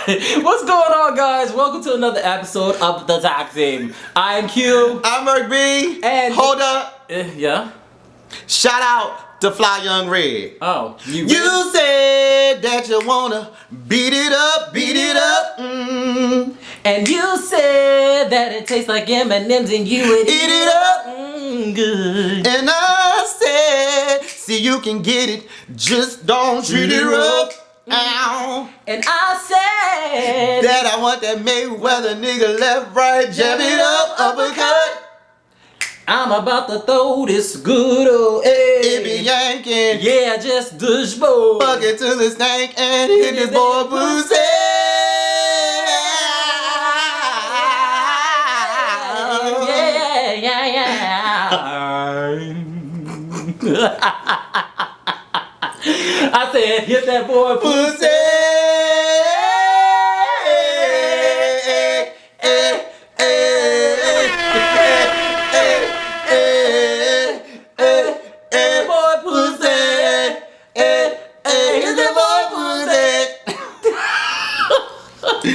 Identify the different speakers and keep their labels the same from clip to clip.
Speaker 1: What's going on, guys? Welcome to another episode of The DAT Team. I'm Q.
Speaker 2: I'm Merc B.
Speaker 1: And
Speaker 2: hold up.
Speaker 1: Yeah?
Speaker 2: Shout out to Fly Young Red.
Speaker 1: Oh.
Speaker 2: You said that you wanna beat it up.
Speaker 1: And you said that it tastes like M&M's and you would
Speaker 2: Eat it up.
Speaker 1: Good.
Speaker 2: And I said, see you can get it, just don't treat it rough. Ow.
Speaker 1: And I said
Speaker 2: that I want that Mayweather nigga left, right, jab it up, uppercut.
Speaker 1: I'm about to throw this good old egg.
Speaker 2: It be yanking.
Speaker 1: Yeah, just douche boy.
Speaker 2: Fuck it till it stank and hit this boy pussy.
Speaker 1: I said, hit that boy pussy.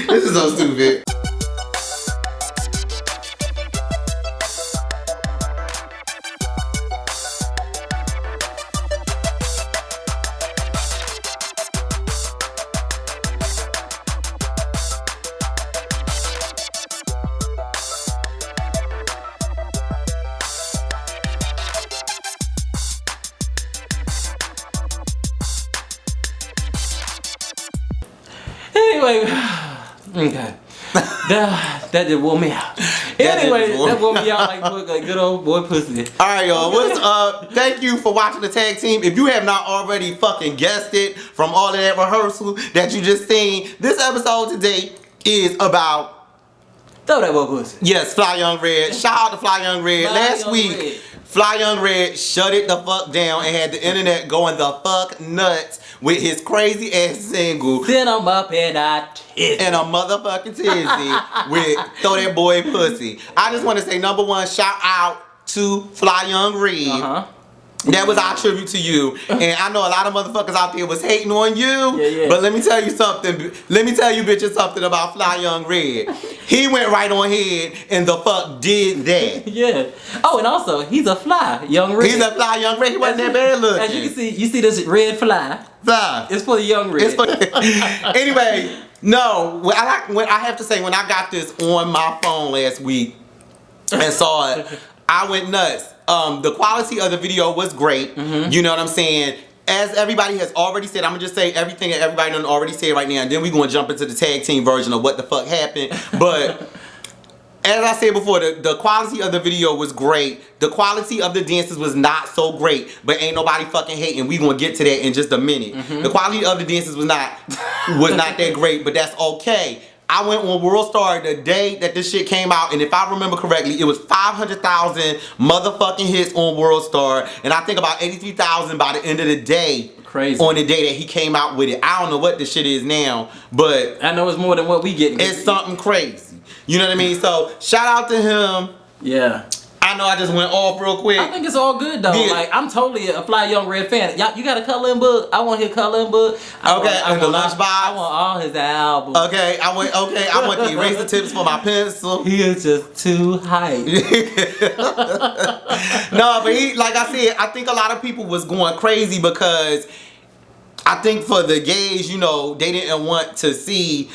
Speaker 2: This is so stupid.
Speaker 1: Anyway, okay. That did warm me out. Anyway, that wore me out like good old boy pussy.
Speaker 2: Alright, y'all. What's up? Thank you for watching the tag team. If you have not already fucking guessed it from all of that rehearsal that you just seen, this episode today is about
Speaker 1: throw that boy pussy.
Speaker 2: Yes, Fly Young Red. Shout out to Fly Young Red. Last week, Fly Young Red shut it the fuck down and had the internet going the fuck nuts with his crazy ass single.
Speaker 1: Then I'm up and I tizzy.
Speaker 2: And a motherfucking tizzy with Throw That Boy Pussy. I just want to say, number one, shout out to Fly Young Red. That was our tribute to you. And I know a lot of motherfuckers out there was hating on you.
Speaker 1: Yeah.
Speaker 2: But let me tell you something. Let me tell you bitches something about Fly Young Red. He went right on ahead and the fuck did that.
Speaker 1: Yeah. Oh, and also, he's a fly young red.
Speaker 2: He's a Fly Young Red. He wasn't that bad looking.
Speaker 1: As you can see, you see this red fly.
Speaker 2: Fly.
Speaker 1: It's for the young red.
Speaker 2: It's for anyway, no. I have to say, when I got this on my phone last week and saw it, I went nuts. The quality of the video was great. You know what I'm saying? As everybody has already said, I'm gonna just say everything that everybody done already said right now, and then we're gonna jump into the tag team version of what the fuck happened. But as I said before, the quality of the video was great. The quality of the dances was not so great, but ain't nobody fucking hating. We gonna get to that in just a minute. The quality of the dances was not that great, but that's okay. I went on World Star the day that this shit came out, and if I remember correctly, it was 500,000 motherfucking hits on World Star, and I think about 83,000 by the end of the day.
Speaker 1: Crazy.
Speaker 2: On the day that he came out with it. I don't know what this shit is now, but
Speaker 1: I know it's more than what we getting.
Speaker 2: It's something crazy. You know what I mean? So shout out to him.
Speaker 1: Yeah.
Speaker 2: I know I just went off real quick.
Speaker 1: I think it's all good though.
Speaker 2: Yeah.
Speaker 1: Like, I'm totally a Fly Young Red fan. Y'all, you got a coloring book? I want his coloring book.
Speaker 2: I want the lunchbox.
Speaker 1: I want all his albums.
Speaker 2: Okay, I want the eraser tips for my pencil.
Speaker 1: He is just too hype.
Speaker 2: No, but he, like I said, I think a lot of people was going crazy because I think for the gays, you know, they didn't want to see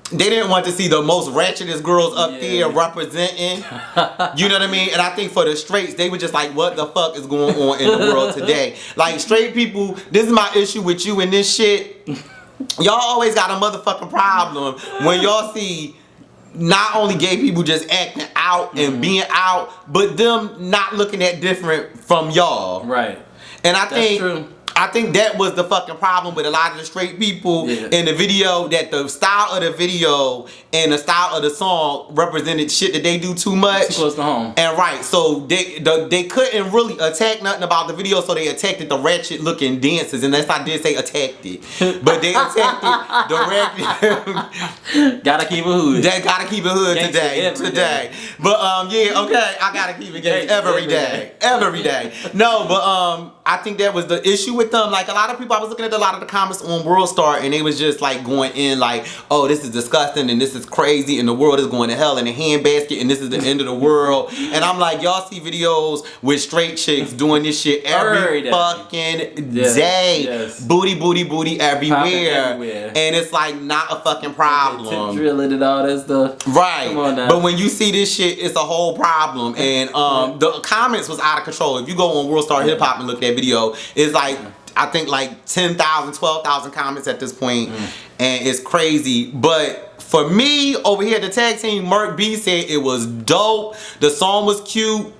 Speaker 2: the most ratchetest girls up there representing. You know what I mean? And I think for the straights, they were just like, what the fuck is going on in the world today? Like, straight people, this is my issue with you and this shit. Y'all always got a motherfucking problem when y'all see not only gay people just acting out and being out, but them not looking that different from y'all.
Speaker 1: Right.
Speaker 2: And I think that was the fucking problem with a lot of the straight people in the video, that the style of the video and the style of the song represented shit that they do too much.
Speaker 1: Too close to home.
Speaker 2: And right, so they couldn't really attack nothing about the video, so they attacked the ratchet looking dances, and that's I did say attacked it. But they attacked it, the ratchet.
Speaker 1: Gotta keep it hood.
Speaker 2: They gotta keep it hood today. But yeah, okay, I gotta keep it gangsta every day. No, but I think that was the issue with them. Like a lot of people, I was looking at a lot of the comments on World Star, and they was just like going in like, oh, this is disgusting and this is crazy and the world is going to hell in a handbasket and this is the end of the world. And I'm like, y'all see videos with straight chicks doing this shit every fucking day. Yes. Booty, booty, booty everywhere. And it's like not a fucking problem.
Speaker 1: Drilling and all that stuff.
Speaker 2: Right. Come on now. But when you see this shit, it's a whole problem. And the comments was out of control. If you go on World Star Hip Hop and look at that video, it's like, I think like 10,000, 12,000 comments at this point. And it's crazy. But for me, over here at the tag team, Merc B said it was dope. The song was cute.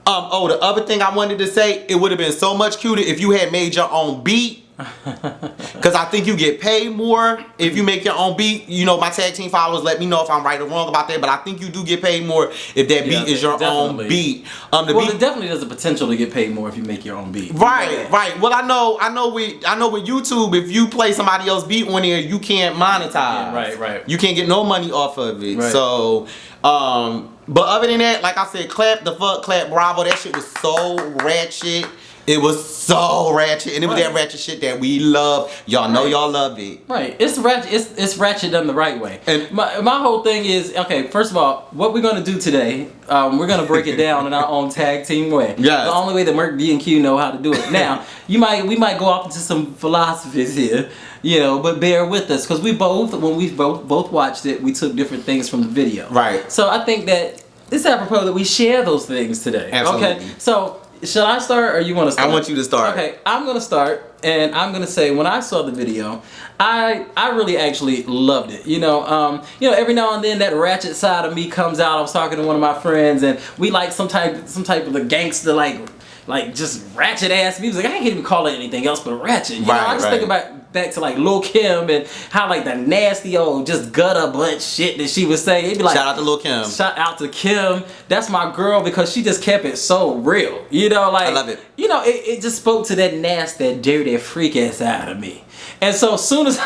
Speaker 2: Oh, the other thing I wanted to say, it would have been so much cuter if you had made your own beat. Because I think you get paid more if you make your own beat. You know, my tag team followers, let me know if I'm right or wrong about that, but I think you do get paid more if that beat is your own beat.
Speaker 1: Well, it definitely has the potential to get paid more if you make your own beat.
Speaker 2: Right, right. Well, I know with YouTube, if you play somebody else's beat on there, you can't monetize.
Speaker 1: Yeah, right.
Speaker 2: You can't get no money off of it. Right. So, but other than that, like I said, clap the fuck, clap bravo. That shit was so ratchet. It was so ratchet, and it was that ratchet shit that we love. Y'all know y'all love it.
Speaker 1: Right. It's ratchet. It's ratchet done the right way. And my whole thing is, okay, first of all, what we're gonna do today, we're gonna break it down in our own tag team way.
Speaker 2: Yes.
Speaker 1: The only way that Merc B and Q know how to do it. Now, we might go off into some philosophies here, you know, but bear with us, because when we both watched it, we took different things from the video.
Speaker 2: Right.
Speaker 1: So I think that it's apropos that we share those things today.
Speaker 2: Absolutely.
Speaker 1: Okay. So. Shall I start or you want to start?
Speaker 2: I want you to start.
Speaker 1: Okay, I'm going to start, and I'm going to say when I saw the video, I really actually loved it. You know, every now and then that ratchet side of me comes out. I was talking to one of my friends, and we like some type of the gangster like just ratchet ass music. I can't even call it anything else but ratchet. You know, I just think back to like Lil Kim and how like the nasty old just gutter butt shit that she would say. It'd be like,
Speaker 2: shout out to Lil Kim.
Speaker 1: Shout out to Kim. That's my girl because she just kept it so real. You know, like I love it. You know, it just spoke to that nasty, dirty, freak ass side of me. And so as soon as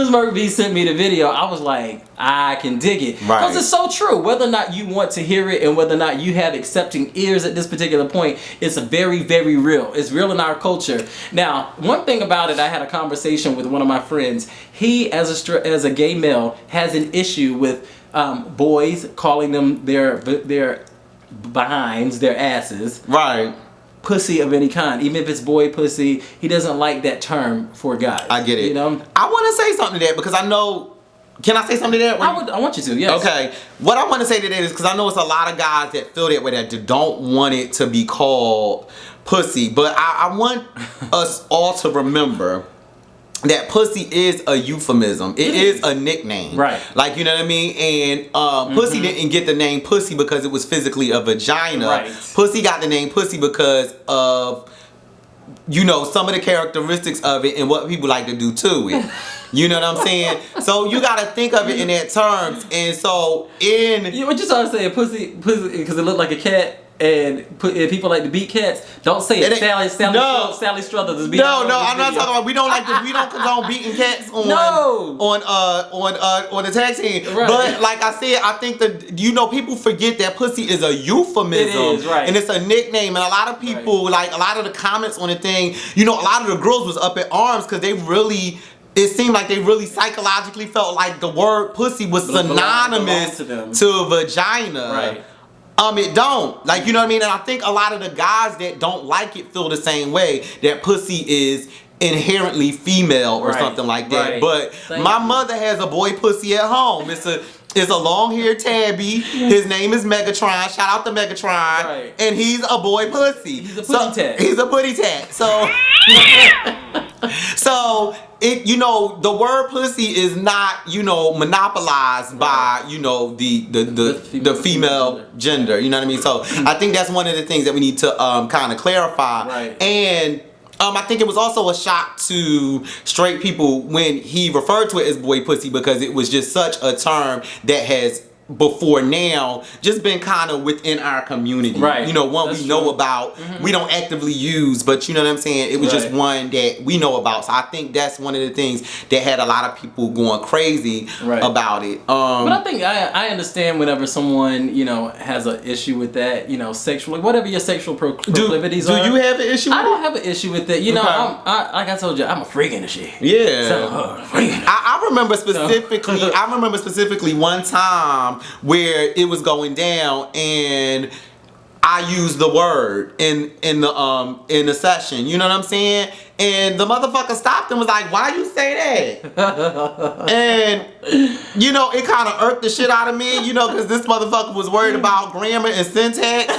Speaker 1: Merc B sent me the video, I was like, I can dig it. Because it's so true. Whether or not you want to hear it and whether or not you have accepting ears at this particular point, it's very, very real. It's real in our culture. Now, one thing about it, I had a conversation with one of my friends. He, as a gay male, has an issue with boys calling them their behinds, their asses.
Speaker 2: Right.
Speaker 1: Pussy of any kind, even if it's boy pussy, he doesn't like that term for guys.
Speaker 2: I get it.
Speaker 1: You know,
Speaker 2: I want to say something to that because I know. Can I say something to that?
Speaker 1: I want you to. Yes.
Speaker 2: Okay. What I want to say to that is because I know it's a lot of guys that feel that way that don't want it to be called pussy, but I want us all to remember that pussy is a euphemism. It is a nickname. Right. Like, you know what I mean? And pussy didn't get the name pussy because it was physically a vagina. Right. Pussy got the name pussy because of, you know, some of the characteristics of it and what people like to do to it. You know what I'm saying? So you gotta think of it in that terms. And so what
Speaker 1: you trying to say, pussy because it looked like a cat. And people like to beat cats. Don't say it. Sally Struthers is beating.
Speaker 2: No, I'm not talking about. We don't condone beating cats on the tag team. Right. But like I said, I think that people forget that pussy is a euphemism.
Speaker 1: It is, right.
Speaker 2: And it's a nickname. And a lot of people, like a lot of the comments on the thing, a lot of the girls was up in arms because it seemed like they really psychologically felt like the word pussy was synonymous to vagina.
Speaker 1: Right.
Speaker 2: It don't. Like, you know what I mean? And I think a lot of the guys that don't like it feel the same way, that pussy is inherently female or something like that. Right. But my mother has a boy pussy at home. It's a long-haired tabby. His name is Megatron. Shout out to Megatron. Right. And he's a boy pussy.
Speaker 1: He's a putty tat.
Speaker 2: He's a putty tat. So, the word pussy is not, monopolized by, the female gender. You know what I mean? So I think that's one of the things that we need to kind of clarify.
Speaker 1: Right.
Speaker 2: And I think it was also a shock to straight people when he referred to it as boy pussy because it was just such a term that has before now just been kind of within our community. Right. You know, one that's we know true. About, we don't actively use, but you know what I'm saying? It was just one that we know about. So I think that's one of the things that had a lot of people going crazy about it.
Speaker 1: But I think I understand whenever someone, you know, has an issue with that, you know, sexually, whatever your sexual proclivities are.
Speaker 2: Do you have an issue with it?
Speaker 1: I don't have an issue with it. You know, like I told you, I'm a freak in the shit.
Speaker 2: Yeah. So, I remember specifically one time where it was going down and I used the word in the session, you know what I'm saying? And the motherfucker stopped and was like, "Why you say that?" And you know, it kind of irked the shit out of me, you know, because this motherfucker was worried about grammar and syntax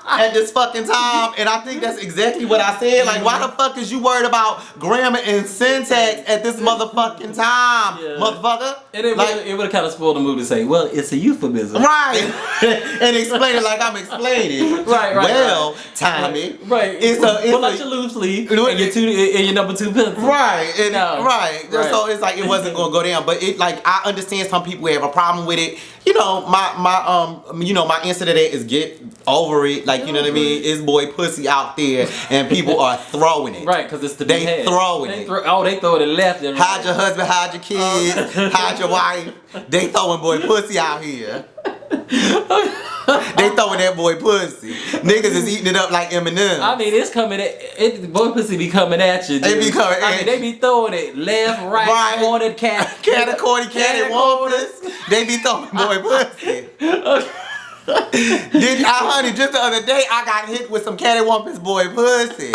Speaker 2: at this fucking time, and I think that's exactly what I said. Like, why the fuck is you worried about grammar and syntax at this motherfucking time, motherfucker?
Speaker 1: And it would have kind of spoiled the mood to say, well, it's a euphemism.
Speaker 2: Right. And explain it like I'm explaining. Right. Well, Tommy.
Speaker 1: Right. It's like your loose leaf and your number 2 pencil.
Speaker 2: Right. And right. So it's like it wasn't going to go down. But it, like, I understand some people have a problem with it. You know, my answer to that is get over it. Like, you know what I mean? It's boy pussy out there and people are throwing it.
Speaker 1: Right, because it's the
Speaker 2: They throwing it.
Speaker 1: They throw it left and right.
Speaker 2: Hide your husband, hide your kids, hide your wife. They throwing boy pussy out here. They throwing that boy pussy. Niggas is eating it up like M&M's.
Speaker 1: I mean, it's coming boy pussy be coming at you, dude.
Speaker 2: They be coming at you.
Speaker 1: They be throwing it left, right, cornered,
Speaker 2: corny, they be throwing boy pussy. Honey, just the other day, I got hit with some cattywampus boy pussy.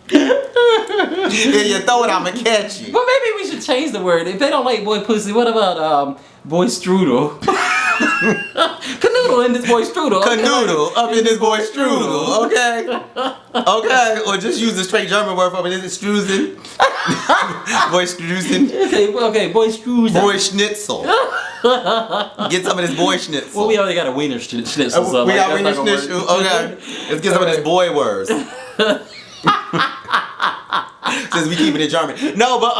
Speaker 2: If you throw it, I'ma catch you.
Speaker 1: Well, maybe we should change the word. If they don't like boy pussy, what about boy strudel? Canoodle in this boy strudel.
Speaker 2: Canoodle up in this boy strudel. Okay. Or just use the straight German word for it. Is it struzen? Boy struzen.
Speaker 1: Okay, boy struzen.
Speaker 2: Boy schnitzel. Get some of this boy schnitzel.
Speaker 1: Well, we already got a wiener schnitzel. So
Speaker 2: we got wiener schnitzel. Okay. Let's get some of this boy words. Since we keeping it German. No, but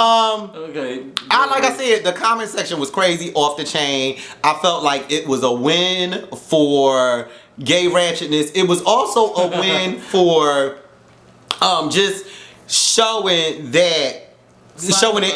Speaker 1: okay.
Speaker 2: Like I said, the comment section was crazy, off the chain. I felt like it was a win for gay ratchetness. It was also a win for just showing the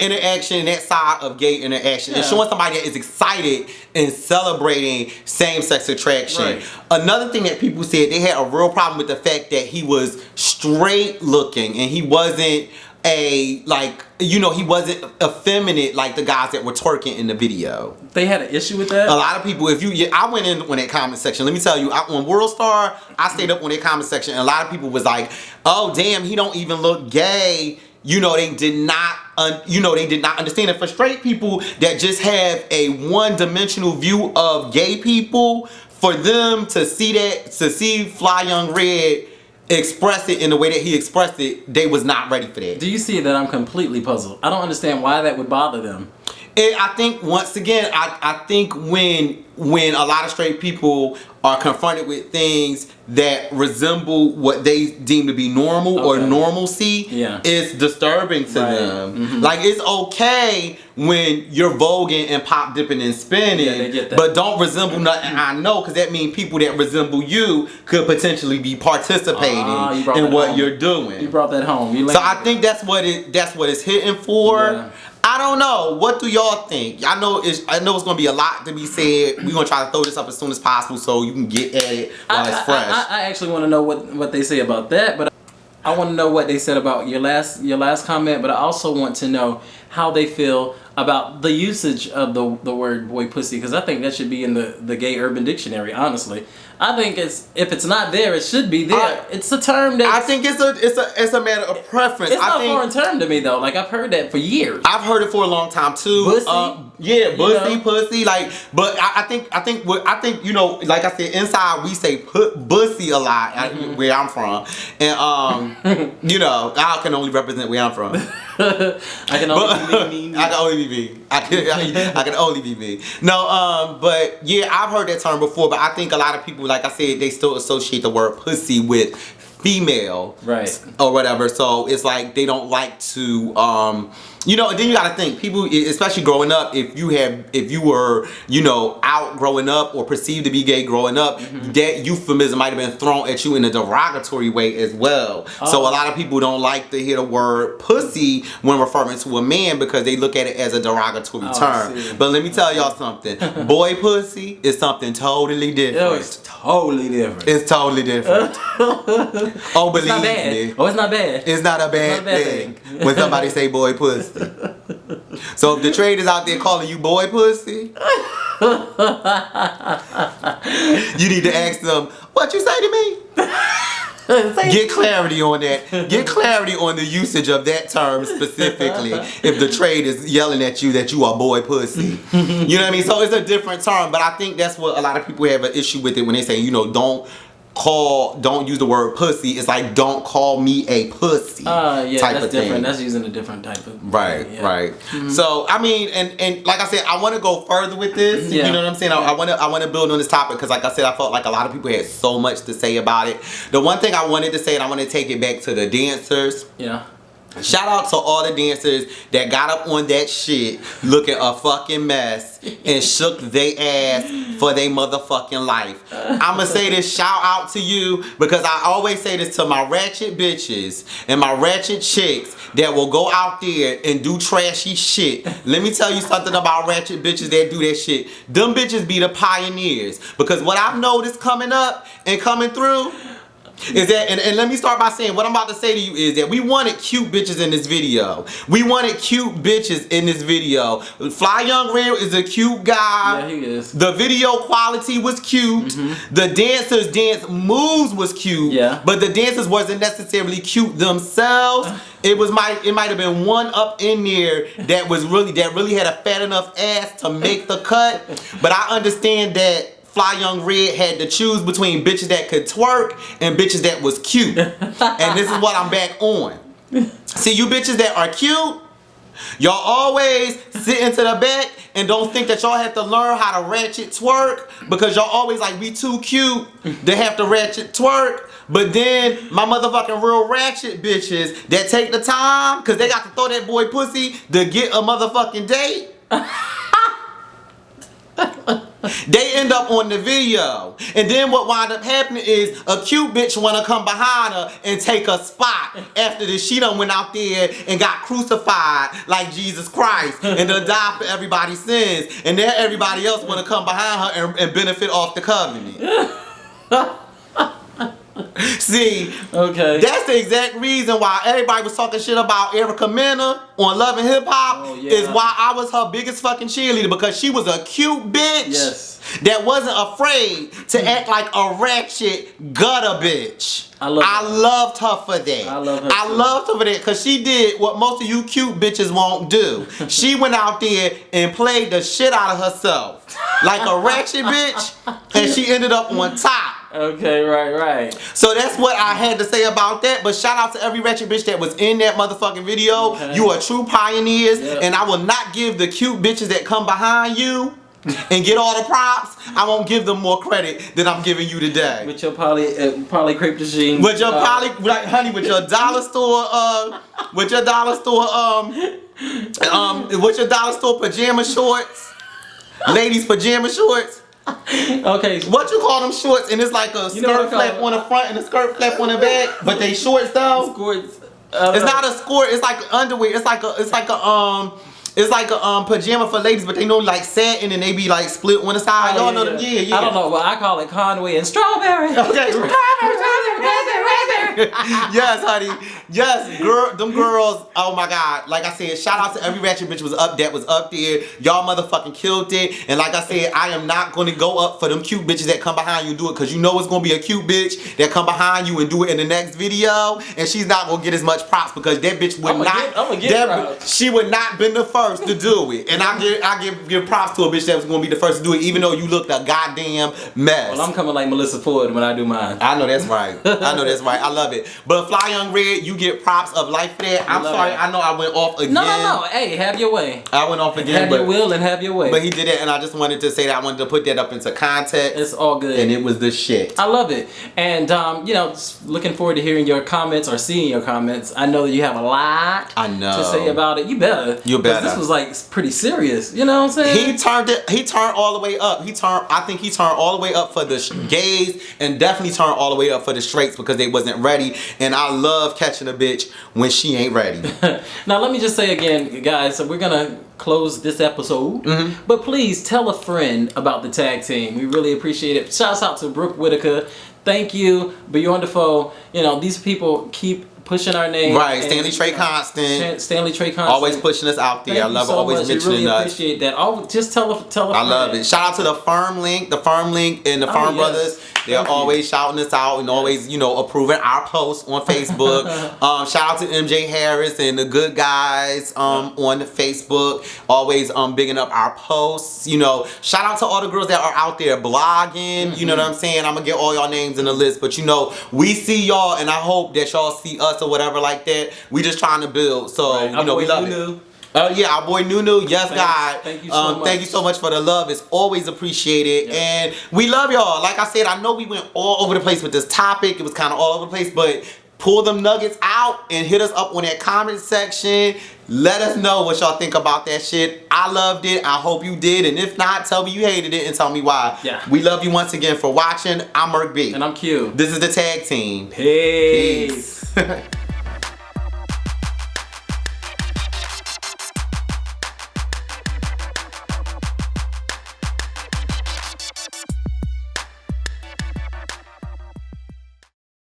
Speaker 2: interaction, that side of gay interaction, and showing somebody that is excited and celebrating same-sex attraction. Right. Another thing that people said, they had a real problem with the fact that he was straight looking and he wasn't he wasn't effeminate like the guys that were twerking in the video.
Speaker 1: They had an issue with that?
Speaker 2: A lot of people, I went in on that comment section. Let me tell you, on World Star, I stayed up on that comment section, and a lot of people was like, oh damn, he don't even look gay. You know, they did not understand it. For straight people that just have a one-dimensional view of gay people, for them to see Fly Young Red express it in the way that he expressed it, they was not ready for that.
Speaker 1: Do you see that I'm completely puzzled? I don't understand why that would bother them.
Speaker 2: And I think, once again, I think when a lot of straight people are confronted with things that resemble what they deem to be normal or normalcy, it's disturbing to them. Mm-hmm. Like, it's okay when you're voguing and pop dipping and spinning, but don't resemble nothing I know, because that means people that resemble you could potentially be participating in what you're doing.
Speaker 1: You brought that home.
Speaker 2: So I think that's what it's hitting for. Yeah. I don't know. What do y'all think? I know it's gonna be a lot to be said. We're gonna try to throw this up as soon as possible so you can get at it while it's fresh.
Speaker 1: I actually want to know what they say about that, but I want to know what they said about your last comment. But I also want to know how they feel about the usage of the word boy pussy, because I think that should be in the gay urban dictionary. Honestly, I think if it's not there, it should be there. It's a term that
Speaker 2: I think it's a matter of preference.
Speaker 1: It's not a foreign term to me though. Like, I've heard that for years.
Speaker 2: I've heard it for a long time too.
Speaker 1: Bussy,
Speaker 2: pussy. Like, but I think you know, like I said, inside we say bussy a lot where I'm from, and you know, I can only represent where I'm from.
Speaker 1: I can only be me.
Speaker 2: I can only be me. I can only be me. No, but yeah, I've heard that term before, but I think a lot of people, like I said, they still associate the word pussy with female,
Speaker 1: right,
Speaker 2: or whatever. So it's like they don't like to You know, and then you gotta think, people, especially growing up, if you were, you know, out growing up or perceived to be gay growing up, that euphemism might have been thrown at you in a derogatory way as well. So a lot of people don't like to hear the word pussy when referring to a man because they look at it as a derogatory term. But let me tell y'all something. Boy pussy is something totally different.
Speaker 1: It's totally different.
Speaker 2: It's totally different. Oh, believe me.
Speaker 1: Oh, it's not bad.
Speaker 2: It's not a bad thing when somebody say boy pussy. So if the traders out there calling you boy pussy, you need to ask them, what you say to me? Get clarity on that. Get clarity on the usage of that term specifically if the trade is yelling at you that you are boy pussy. You know what I mean? So it's a different term, but I think that's what a lot of people have an issue with it when they say, you know, don't use the word pussy. It's like, don't call me a pussy.
Speaker 1: Yeah,
Speaker 2: type
Speaker 1: that's
Speaker 2: of thing.
Speaker 1: different. That's using a different type of
Speaker 2: right. So I mean, and like I said, I want to go further with this. You know what I'm saying? I want to build on this topic because, like I said, I felt like a lot of people had so much to say about it. The one thing I wanted to say, and I want to take it back to the dancers.
Speaker 1: Yeah.
Speaker 2: Shout out to all the dancers that got up on that shit looking a fucking mess and shook they ass for their motherfucking life. I'ma say this, shout out to you, because I always say this to my ratchet bitches and my ratchet chicks that will go out there and do trashy shit. Let me tell you something about ratchet bitches that do that shit. Them bitches be the pioneers, because what I've noticed coming up and coming through is that, and let me start by saying, what I'm about to say to you is that we wanted cute bitches in this video. We wanted cute bitches in this video. Fly Young Red is a cute guy.
Speaker 1: Yeah, he is.
Speaker 2: The video quality was cute. The dancers' dance moves was cute.
Speaker 1: Yeah. But
Speaker 2: the dancers wasn't necessarily cute themselves. It might have been one up in there that really had a fat enough ass to make the cut. But I understand that Fly Young Red had to choose between bitches that could twerk and bitches that was cute. And this is what I'm back on. See, you bitches that are cute, y'all always sit into the back and don't think that y'all have to learn how to ratchet twerk, because y'all always like, we too cute to have to ratchet twerk. But then my motherfucking real ratchet bitches that take the time, because they got to throw that boy pussy to get a motherfucking date. They end up on the video, and then what wind up happening is a cute bitch wanna come behind her and take a spot after this. She done went out there and got crucified like Jesus Christ and done died for everybody's sins, and then everybody else wanna come behind her and benefit off the covenant. See, that's the exact reason why everybody was talking shit about Erica Mena on Love and Hip Hop. Is why I was her biggest fucking cheerleader, because she was a cute bitch that wasn't afraid to act like a ratchet gutter bitch. I loved her for that. I loved her for that, because she did what most of you cute bitches won't do. She went out there and played the shit out of herself like a ratchet bitch, and she ended up on top.
Speaker 1: Okay, right.
Speaker 2: So that's what I had to say about that. But shout out to every ratchet bitch that was in that motherfucking video. You are true pioneers, and I will not give the cute bitches that come behind you and get all the props. I won't give them more credit than I'm giving you today.
Speaker 1: With your poly crepe regime.
Speaker 2: With your honey, with your dollar store, with your dollar store pajama shorts, ladies pajama shorts.
Speaker 1: Okay.
Speaker 2: What you call them shorts? And it's like a skirt flap on the front and a skirt flap on the back, but they shorts though.
Speaker 1: Skirts.
Speaker 2: It's not a skirt. It's like underwear. It's like a pajama for ladies, but they know like satin and they be like split on the side. Y'all know them? Yeah.
Speaker 1: I don't know, but I call it Conway and strawberry.
Speaker 2: Okay. Yes, honey. Yes, them girls. Oh my God. Like I said, shout out to every ratchet bitch that was up there. Y'all motherfucking killed it. And like I said, I am not gonna go up for them cute bitches that come behind you and do it, because you know it's gonna be a cute bitch that come behind you and do it in the next video, and she's not gonna get as much props, because that bitch would she would not been the first to do it. And I give props to a bitch that was gonna be the first to do it, even though you looked a goddamn mess.
Speaker 1: Well, I'm coming like Melissa Ford when I do mine.
Speaker 2: I know that's right. I love love it. But Fly Young Red, you get props of life for that. I'm sorry, I know I went off again.
Speaker 1: No. Hey, have your way.
Speaker 2: I went off again.
Speaker 1: Have your will and have your way.
Speaker 2: But he did it, and I just wanted to say that I wanted to put that up into context.
Speaker 1: It's all good.
Speaker 2: And it was the shit.
Speaker 1: I love it. And, you know, just looking forward to hearing your comments or seeing your comments. I know that you have a lot to say about it. You better.
Speaker 2: You better.
Speaker 1: This was like pretty serious. You know what I'm saying?
Speaker 2: He turned all the way up. I think he turned all the way up for the gays and definitely turned all the way up for the straights because they wasn't ready. And I love catching a bitch when she ain't ready.
Speaker 1: Now, let me just say again, guys, so we're going to close this episode. But please tell a friend about the tag team. We really appreciate it. Shouts out to Brooke Whitaker. Thank you, Bjorn Defoe. You know, these people keep pushing our name.
Speaker 2: Right, Stanley Trey Constant.
Speaker 1: Stanley Trey Constant.
Speaker 2: Always pushing us out there. I love
Speaker 1: so
Speaker 2: always mentioning us.
Speaker 1: I really appreciate that. Just tell a friend.
Speaker 2: I love it. Shout out to the Firm Link and the Firm Brothers. They're always shouting us out and always, you know, approving our posts on Facebook. Shout out to MJ Harris and the good guys on Facebook. Always bigging up our posts. You know, shout out to all the girls that are out there blogging. You know what I'm saying? I'm gonna get all y'all names in the list, but you know, we see y'all, and I hope that y'all see us or whatever like that. We just trying to build. So you know, we love it. Yeah, our boy Nunu. Yes, God.
Speaker 1: Thank you so much.
Speaker 2: Thank you so much for the love. It's always appreciated. And we love y'all. Like I said, I know we went all over the place with this topic. It was kind of all over the place, but pull them nuggets out and hit us up on that comment section. Let us know what y'all think about that shit. I loved it. I hope you did. And if not, tell me you hated it and tell me why.
Speaker 1: Yeah.
Speaker 2: We love you once again for watching. I'm Merk B.
Speaker 1: And I'm Q.
Speaker 2: This is the tag team.
Speaker 1: Peace.
Speaker 2: Peace.